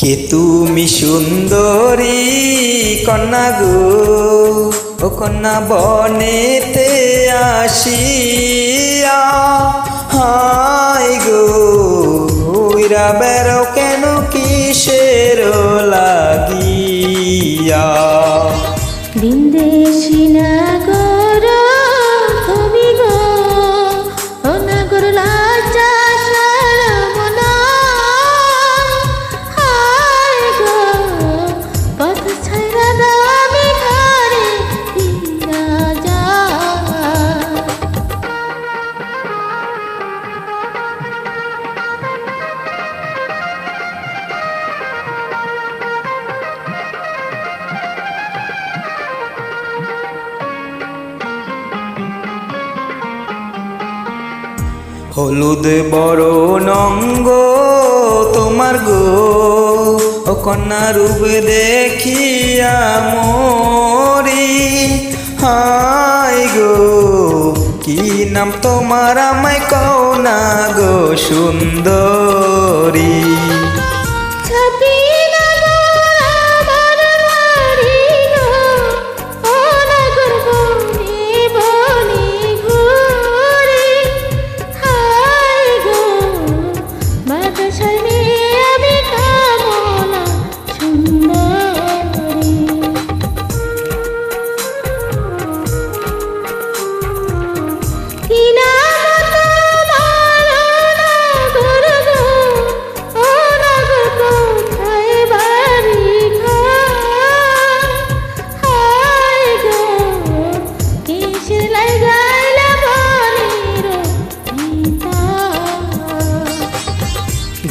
কে তুমি সুন্দরী কন্যা গো, ও কন্যা বনেতে আসিয়া, হাই গো উইরা বেরো কেন কিসের লাগিয়া। বিন্দেশী নাগর তুমি গো, ও নাগর লজ্জা শরম নাই, হায় গো পথ ছাইরা দাও আমি ঘরে ফিরা যাই। হলুদ বড় নঙ্গ তোমার গো, ও কন্যা রূপ দেখিয়া মরি, হাই গো কি নাম তোমার আমায় কও না গো সুন্দরী।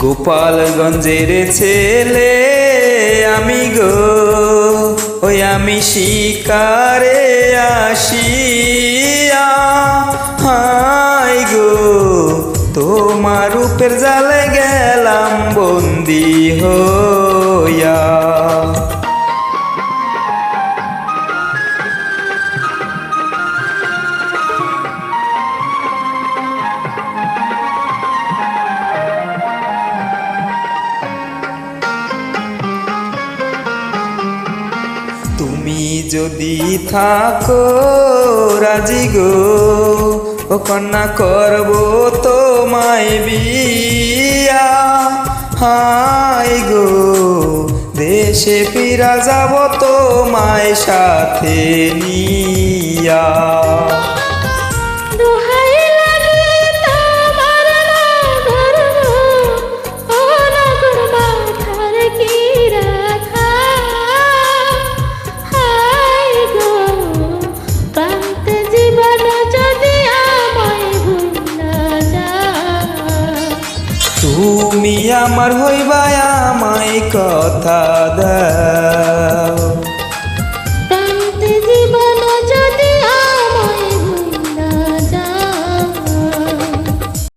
গোপালগঞ্জের ছেলে আমি গো, ওই আমি শিকারে আসিয়া, হাই গো তোমার রূপের জালে গেলাম বন্দি হইয়া। তুমি যদি থাকো রাজি গো, ও কন্যা করব তোমায় বিয়া, হাই গো দেশে ফিরা যাব তোমায় সাথে নিয়া। তুমি আমার হইবা আমায় কথা দে।